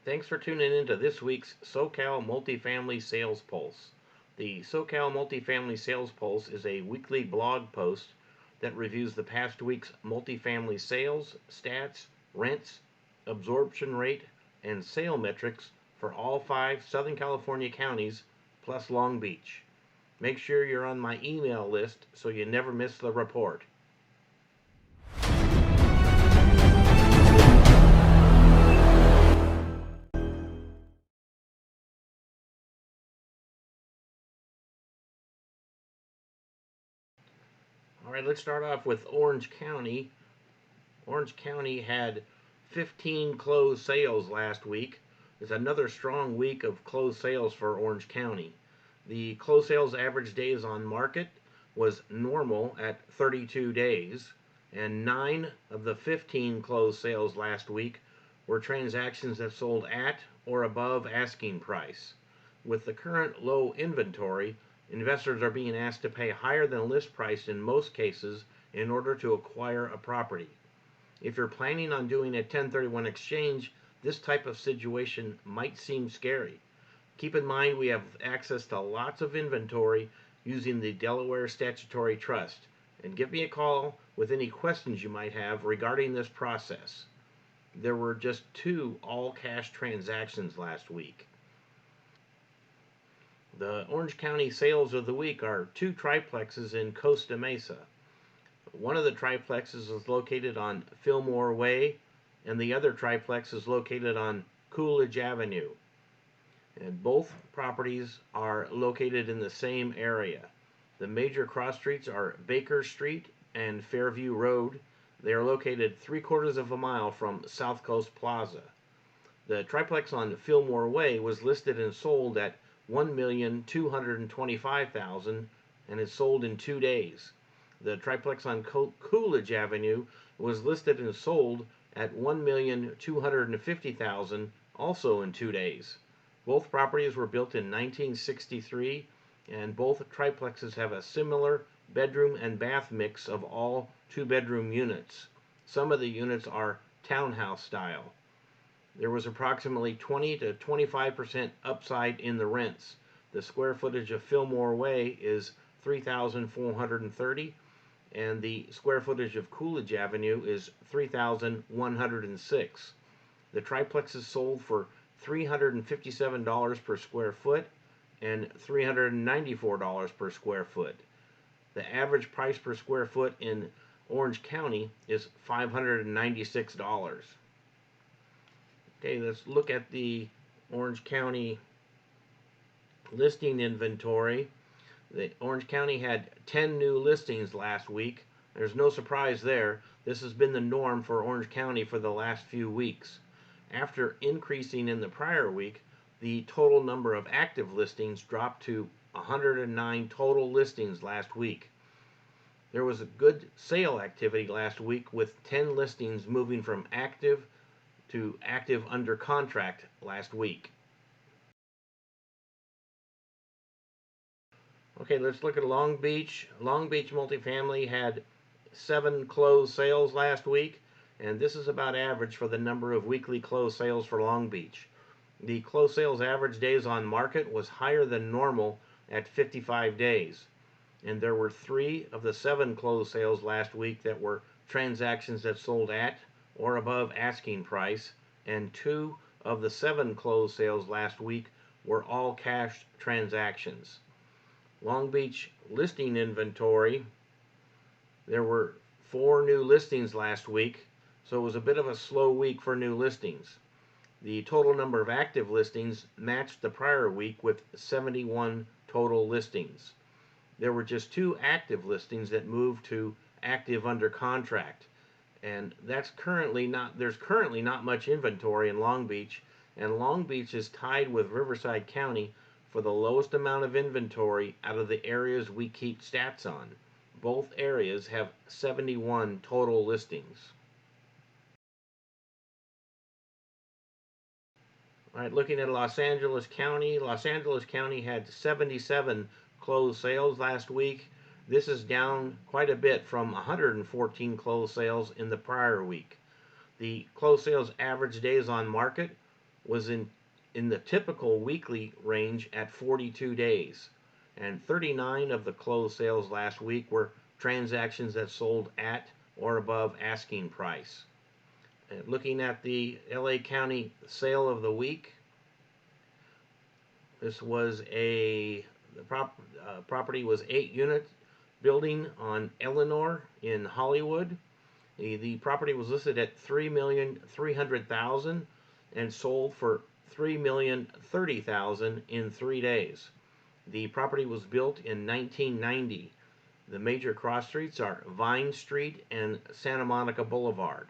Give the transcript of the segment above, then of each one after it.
Thanks for tuning in to this week's SoCal Multifamily Sales Pulse. The SoCal Multifamily Sales Pulse is a weekly blog post that reviews the past week's multifamily sales, stats, rents, absorption rate, and sale metrics for all 5 Southern California counties plus Long Beach. Make sure you're on my email list so you never miss the report. All right, let's start off with Orange County. Orange County had 15 closed sales last week. It's another strong week of closed sales for Orange County. The closed sales average days on market was normal at 32 days, and 9 of the 15 closed sales last week were transactions that sold at or above asking price. With the current low inventory, investors are being asked to pay higher than list price in most cases in order to acquire a property. If you're planning on doing a 1031 exchange, this type of situation might seem scary. Keep in mind we have access to lots of inventory using the Delaware Statutory Trust, and give me a call with any questions you might have regarding this process. There were just 2 all-cash transactions last week. The Orange County sales of the week are 2 triplexes in Costa Mesa. One of the triplexes is located on Fillmore Way, and the other triplex is located on Coolidge Avenue. And both properties are located in the same area. The major cross streets are Baker Street and Fairview Road. They are located 3/4 of a mile from South Coast Plaza. The triplex on Fillmore Way was listed and sold at $1,225,000 and is sold in 2 days. The triplex on Coolidge Avenue was listed and sold at $1,250,000, also in 2 days. Both properties were built in 1963, and both triplexes have a similar bedroom and bath mix of all 2-bedroom units. Some of the units are townhouse style. There was approximately 20 to 25% upside in the rents. The square footage of Fillmore Way is 3,430, and the square footage of Coolidge Avenue is 3,106. The triplexes sold for $357 per square foot and $394 per square foot. The average price per square foot in Orange County is $596. Okay, let's look at the Orange County listing inventory. The Orange County had 10 new listings last week. There's no surprise there. This has been the norm for Orange County for the last few weeks. After increasing in the prior week, the total number of active listings dropped to 109 total listings last week. There was a good sale activity last week with 10 listings moving from active to active under contract last week. Okay, let's look at Long Beach. Long Beach Multifamily had 7 closed sales last week, and this is about average for the number of weekly closed sales for Long Beach. The closed sales average days on market was higher than normal at 55 days, and there were 3 of the 7 closed sales last week that were transactions that sold at or above asking price, and 2 of the 7 closed sales last week were all cash transactions. Long Beach listing inventory, there were 4 new listings last week, so it was a bit of a slow week for new listings. The total number of active listings matched the prior week with 71 total listings. There were just 2 active listings that moved to active under contract, and there's currently not much inventory in Long Beach, and Long Beach is tied with Riverside County for the lowest amount of inventory out of the areas we keep stats on. Both areas have 71 total listings. All right, looking at Los Angeles County. Los Angeles County had 77 closed sales last week. This is down quite a bit from 114 closed sales in the prior week. The closed sales average days on market was in the typical weekly range at 42 days, and 39 of the closed sales last week were transactions that sold at or above asking price. Looking at the LA County sale of the week, this was property was 8-unit building on Eleanor in Hollywood. The property was listed at $3,300,000 and sold for $3,030,000 in 3 days. The property was built in 1990. The major cross streets are Vine Street and Santa Monica Boulevard.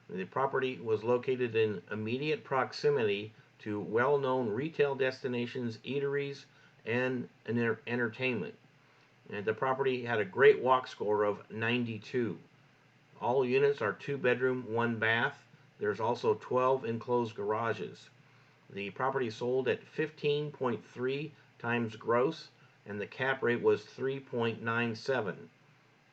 The property was located in immediate proximity to well-known retail destinations, eateries, and entertainment. And the property had a great walk score of 92. All units are 2-bedroom, 1-bath. There's also 12 enclosed garages. The property sold at 15.3 times gross, and the cap rate was 3.97.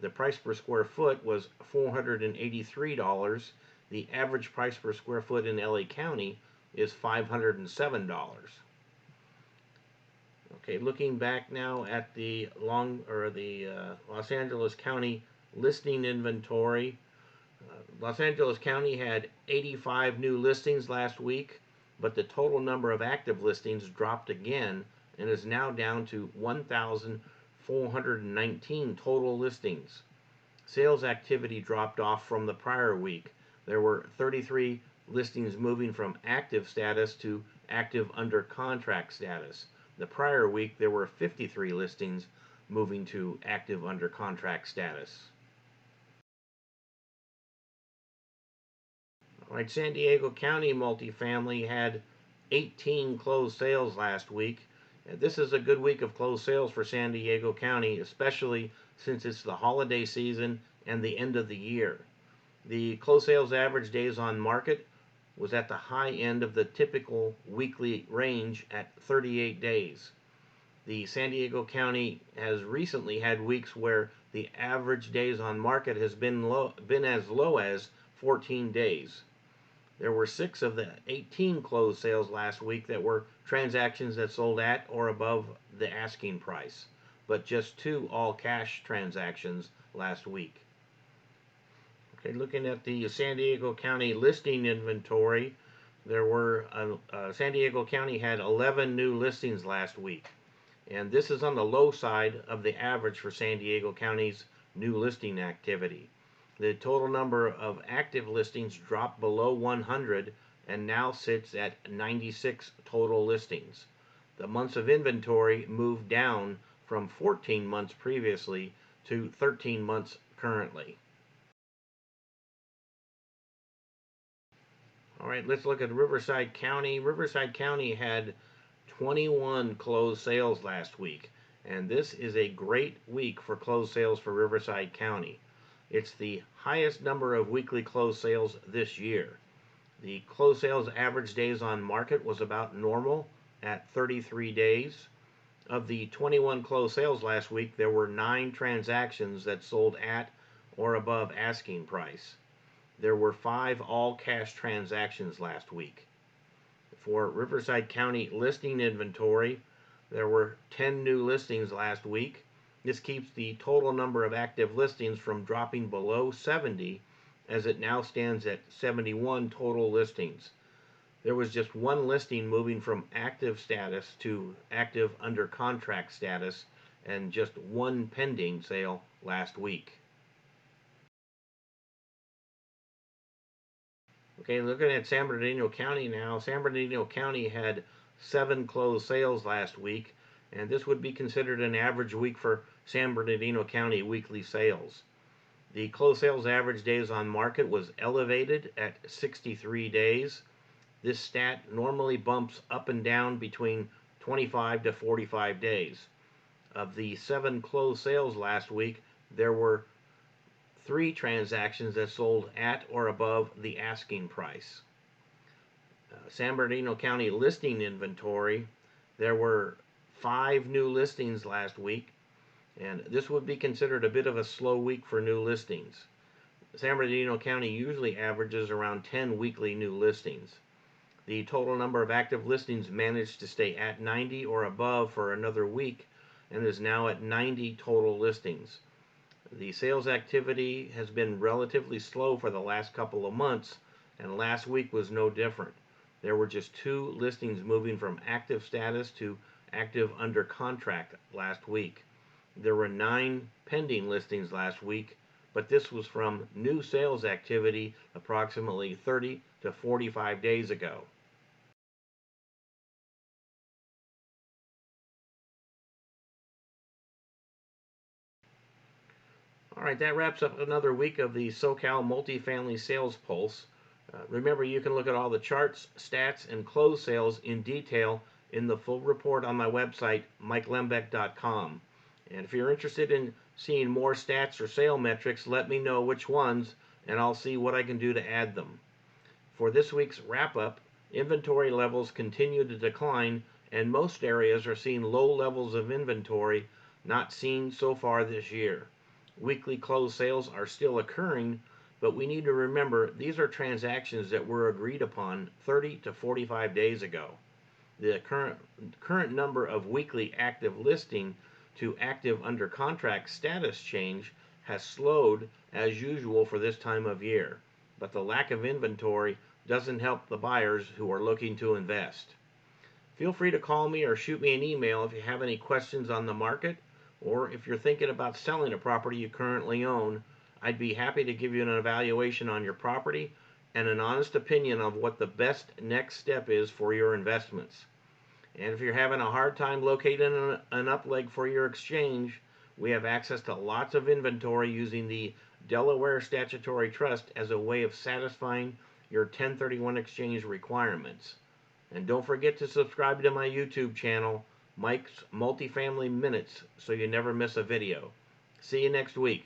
The price per square foot was $483. The average price per square foot in LA County is $507. Okay, looking back now at the Los Angeles County listing inventory. Los Angeles County had 85 new listings last week, but the total number of active listings dropped again and is now down to 1,419 total listings. Sales activity dropped off from the prior week. There were 33 listings moving from active status to active under contract status. The prior week there were 53 listings moving to active under contract status. All right, San Diego County multifamily had 18 closed sales last week. This is a good week of closed sales for San Diego County, especially since it's the holiday season and the end of the year. The closed sales average days on market was at the high end of the typical weekly range at 38 days. The San Diego County has recently had weeks where the average days on market has been as low as 14 days. There were 6 of the 18 closed sales last week that were transactions that sold at or above the asking price, but just 2 all-cash transactions last week. Okay, looking at the San Diego County listing inventory, San Diego County had 11 new listings last week, and this is on the low side of the average for San Diego County's new listing activity. The total number of active listings dropped below 100 and now sits at 96 total listings. The months of inventory moved down from 14 months previously to 13 months currently. All right, let's look at Riverside County. Riverside County had 21 closed sales last week, and this is a great week for closed sales for Riverside County. It's the highest number of weekly closed sales this year. The closed sales average days on market was about normal at 33 days. Of the 21 closed sales last week, there were 9 transactions that sold at or above asking price. There were 5 all-cash transactions last week. For Riverside County listing inventory, there were 10 new listings last week. This keeps the total number of active listings from dropping below 70, as it now stands at 71 total listings. There was just 1 listing moving from active status to active under contract status, and just 1 pending sale last week. Okay, looking at San Bernardino County now. San Bernardino County had 7 closed sales last week, and this would be considered an average week for San Bernardino County weekly sales. The closed sales average days on market was elevated at 63 days. This stat normally bumps up and down between 25 to 45 days. Of the 7 closed sales last week, there were 3 transactions that sold at or above the asking price. San Bernardino County listing inventory, there were 5 new listings last week, and this would be considered a bit of a slow week for new listings. San Bernardino County usually averages around 10 weekly new listings. The total number of active listings managed to stay at 90 or above for another week and is now at 90 total listings. The sales activity has been relatively slow for the last couple of months, and last week was no different. There were just 2 listings moving from active status to active under contract last week. There were 9 pending listings last week, but this was from new sales activity approximately 30 to 45 days ago. All right, that wraps up another week of the SoCal Multifamily Sales Pulse. Remember, you can look at all the charts, stats, and closed sales in detail in the full report on my website, mikelembeck.com. And if you're interested in seeing more stats or sale metrics, let me know which ones, and I'll see what I can do to add them. For this week's wrap-up, inventory levels continue to decline, and most areas are seeing low levels of inventory not seen so far this year. Weekly closed sales are still occurring, but we need to remember these are transactions that were agreed upon 30 to 45 days ago. The current number of weekly active listing to active under contract status change has slowed as usual for this time of year, but the lack of inventory doesn't help the buyers who are looking to invest. Feel free to call me or shoot me an email if you have any questions on the market, or if you're thinking about selling a property you currently own. I'd be happy to give you an evaluation on your property and an honest opinion of what the best next step is for your investments. And if you're having a hard time locating an upleg for your exchange, we have access to lots of inventory using the Delaware Statutory Trust as a way of satisfying your 1031 exchange requirements. And don't forget to subscribe to my YouTube channel, Mike's Multifamily Minutes, so you never miss a video. See you next week.